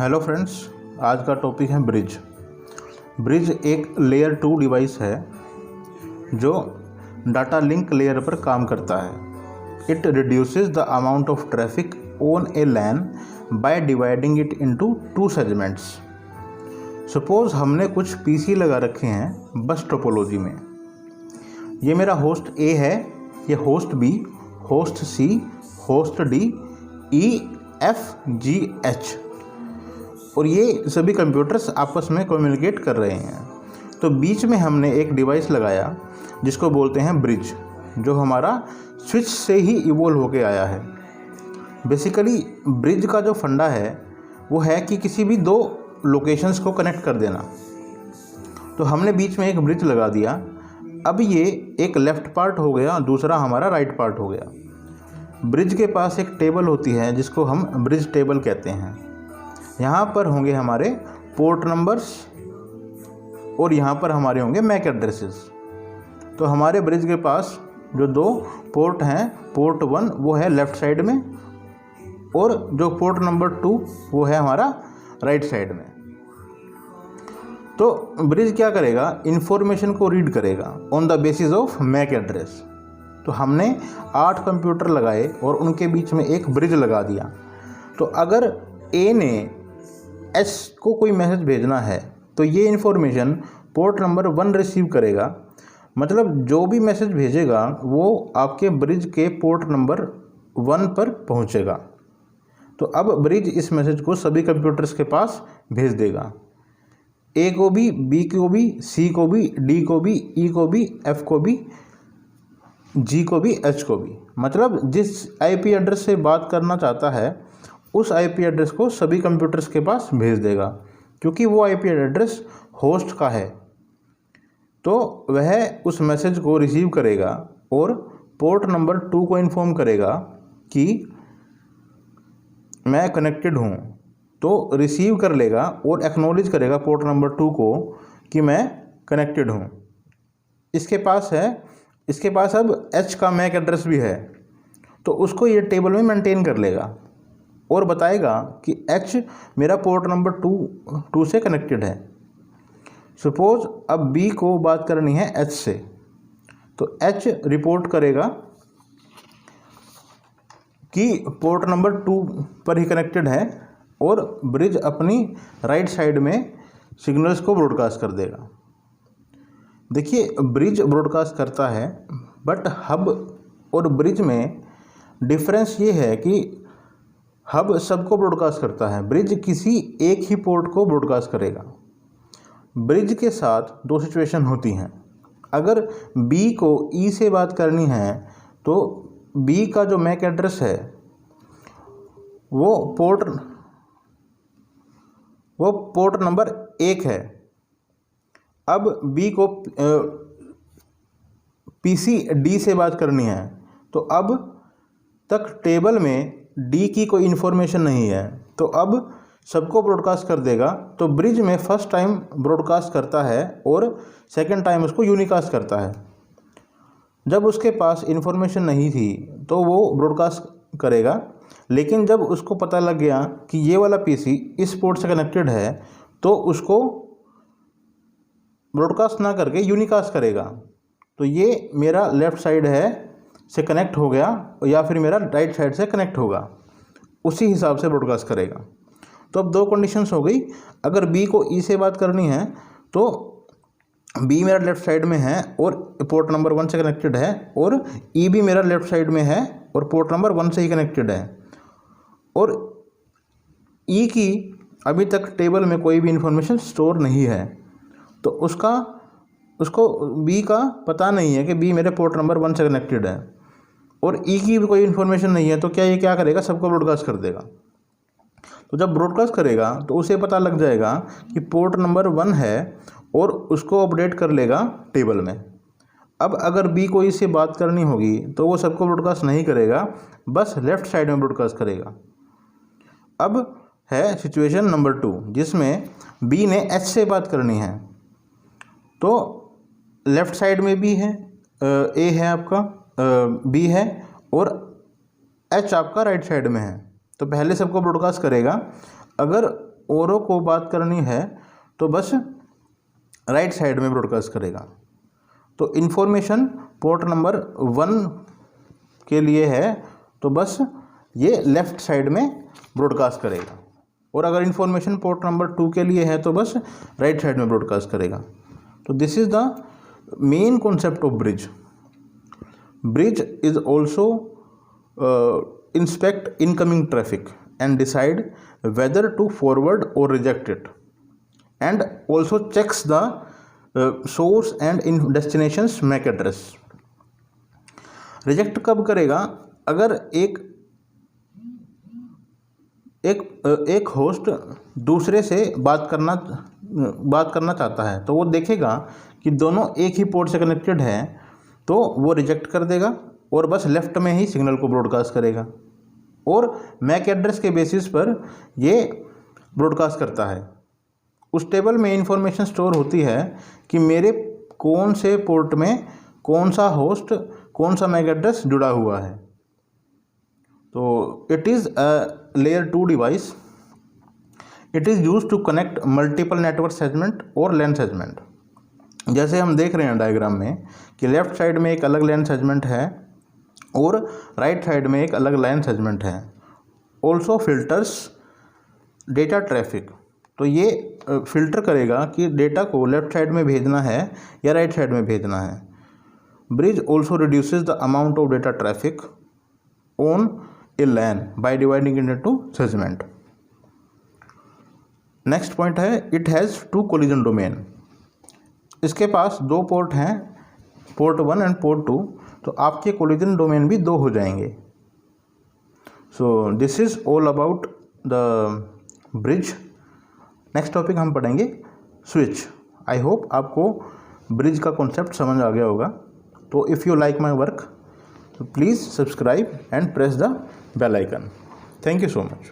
Hello friends, आज का topic है ब्रिज। ब्रिज एक लेयर 2 डिवाइस है जो डाटा लिंक लेयर पर काम करता है। It reduces the amount of traffic on a LAN by dividing it into 2 segments. Suppose हमने कुछ पीसी लगा रखे हैं बस टोपोलॉजी में। ये मेरा होस्ट ए है, ये होस्ट बी, होस्ट सी, होस्ट डी, ई, एफ, जी, एच, और ये सभी कंप्यूटर्स आपस में कम्युनिकेट कर रहे हैं। तो बीच में हमने एक डिवाइस लगाया जिसको बोलते हैं ब्रिज, जो हमारा स्विच से ही इवोल्व होके आया है। बेसिकली ब्रिज का जो फंडा है वो है कि किसी भी 2 लोकेशंस को कनेक्ट कर देना। तो हमने बीच में एक ब्रिज लगा दिया। अब ये एक लेफ़्ट पार्ट हो गया, दूसरा हमारा राइट पार्ट हो गया। ब्रिज के पास एक टेबल होती है जिसको हम ब्रिज टेबल कहते हैं। यहाँ पर होंगे हमारे पोर्ट नंबर्स और यहाँ पर हमारे होंगे मैक एड्रेसेस। तो हमारे ब्रिज के पास जो 2 पोर्ट हैं, पोर्ट 1 वो है लेफ़्ट साइड में और जो पोर्ट नंबर 2 वो है हमारा राइट साइड में। तो ब्रिज क्या करेगा, इन्फॉर्मेशन को रीड करेगा on the basis of MAC address. तो हमने 8 कंप्यूटर लगाए और उनके बीच में एक ब्रिज लगा दिया। तो अगर ए ने एच को कोई मैसेज भेजना है तो ये इन्फॉर्मेशन पोर्ट नंबर 1 रिसीव करेगा। मतलब जो भी मैसेज भेजेगा वो आपके ब्रिज के पोर्ट नंबर 1 पर पहुंचेगा। तो अब ब्रिज इस मैसेज को सभी कंप्यूटर्स के पास भेज देगा, ए को भी, बी को भी, सी को भी, डी को भी, ई को भी, एफ को भी, जी को भी, एच को भी। मतलब जिस आईपी एड्रेस से बात करना चाहता है उस आईपी एड्रेस को सभी कंप्यूटर्स के पास भेज देगा, क्योंकि वो आईपी एड्रेस होस्ट का है। तो वह उस मैसेज को रिसीव करेगा और पोर्ट नंबर 2 को इन्फॉर्म करेगा कि मैं कनेक्टेड हूँ। तो रिसीव कर लेगा और एक्नॉलेज करेगा पोर्ट नंबर 2 को कि मैं कनेक्टेड हूँ। इसके पास अब एच का मैक एड्रेस भी है, तो उसको ये टेबल में मेंटेन कर लेगा और बताएगा कि एच मेरा पोर्ट नंबर 2 से कनेक्टेड है। सपोज अब बी को बात करनी है एच से, तो एच रिपोर्ट करेगा कि पोर्ट नंबर 2 पर ही कनेक्टेड है और ब्रिज अपनी राइट साइड में सिग्नल्स को ब्रॉडकास्ट कर देगा। देखिए, ब्रिज ब्रॉडकास्ट करता है, बट हब और ब्रिज में डिफरेंस ये है कि हब सबको ब्रॉडकास्ट करता है, ब्रिज किसी एक ही पोर्ट को ब्रॉडकास्ट करेगा। ब्रिज के साथ 2 सिचुएशन होती हैं। अगर बी को ई से बात करनी है तो बी का जो मैक एड्रेस है वो पोर्ट नंबर 1 है। अब बी को पीसी डी से बात करनी है तो अब तक टेबल में डी की कोई इन्फॉर्मेशन नहीं है, तो अब सबको ब्रॉडकास्ट कर देगा। तो ब्रिज में फर्स्ट टाइम ब्रॉडकास्ट करता है और सेकंड टाइम उसको यूनिकास्ट करता है। जब उसके पास इन्फॉर्मेशन नहीं थी तो वो ब्रॉडकास्ट करेगा, लेकिन जब उसको पता लग गया कि ये वाला पीसी इस पोर्ट से कनेक्टेड है तो उसको ब्रॉडकास्ट ना करके यूनिकास्ट करेगा। तो ये मेरा लेफ़्ट साइड है से कनेक्ट हो गया या फिर मेरा राइट साइड से कनेक्ट होगा, उसी हिसाब से ब्रॉडकास्ट करेगा। तो अब 2 कंडीशंस हो गई। अगर बी को ई से बात करनी है तो बी मेरा लेफ़्ट साइड में है और पोर्ट नंबर 1 से कनेक्टेड है, और ई भी मेरा लेफ़्ट साइड में है और पोर्ट नंबर 1 से ही कनेक्टेड है, और ई की अभी तक टेबल में कोई भी इन्फॉर्मेशन स्टोर नहीं है। तो उसको बी का पता नहीं है कि बी मेरे पोर्ट नंबर 1 से कनेक्टेड है और ई की भी कोई इन्फॉर्मेशन नहीं है। तो ये क्या करेगा, सबको ब्रॉडकास्ट कर देगा। तो जब ब्रॉडकास्ट करेगा तो उसे पता लग जाएगा कि पोर्ट नंबर 1 है और उसको अपडेट कर लेगा टेबल में। अब अगर बी को ई से बात करनी होगी तो वो सबको ब्रॉडकास्ट नहीं करेगा, बस लेफ़्ट साइड में ब्रॉडकास्ट करेगा। अब है सिचुएशन नंबर 2 जिसमें बी ने एच से बात करनी है। तो लेफ़्ट साइड में भी है, ए है आपका, बी है और एच आपका राइट साइड में है। तो पहले सबको ब्रॉडकास्ट करेगा। अगर औरों को बात करनी है तो बस राइट साइड में ब्रॉडकास्ट करेगा। तो इन्फॉर्मेशन पोर्ट नंबर 1 के लिए है तो बस ये लेफ़्ट साइड में ब्रॉडकास्ट करेगा, और अगर इन्फॉर्मेशन पोर्ट नंबर 2 के लिए है तो बस राइट साइड में ब्रॉडकास्ट करेगा। तो this is the main concept of bridge. Bridge is also inspect incoming traffic and decide whether to forward or reject it, and also checks the source and in destination's MAC address। Reject कब करेगा? अगर एक host दूसरे से बात करना चाहता है तो वो देखेगा कि दोनों एक ही पोर्ट से कनेक्टेड हैं, तो वो रिजेक्ट कर देगा और बस लेफ़्ट में ही सिग्नल को ब्रॉडकास्ट करेगा, और मैक एड्रेस के बेसिस पर ये ब्रॉडकास्ट करता है। उस टेबल में इंफॉर्मेशन स्टोर होती है कि मेरे कौन से पोर्ट में कौन सा होस्ट, कौन सा मैक एड्रेस जुड़ा हुआ है। तो it is a layer 2 device. It is used to connect multiple network segment और लैन सेगमेंट। जैसे हम देख रहे हैं डायग्राम में कि लेफ़्ट साइड में एक अलग लैन सेगमेंट है और राइट साइड में एक अलग लाइन सेगमेंट है। Also filters data traffic. तो ये फिल्टर करेगा कि डेटा को लेफ़्ट साइड में भेजना है या राइट साइड में भेजना है। Bridge also reduces the amount of data traffic on a LAN by dividing it into segment. Next point है इट हैज़ 2 कोलिजन डोमेन। इसके पास 2 पोर्ट हैं, पोर्ट 1 एंड पोर्ट 2, तो आपके कोलिजन डोमेन भी 2 हो जाएंगे। So this is all about the bridge. Next topic हम पढ़ेंगे स्विच। आई होप आपको ब्रिज का कॉन्सेप्ट समझ आ गया होगा। तो if you like my work तो please subscribe and press the bell icon. Thank you so much.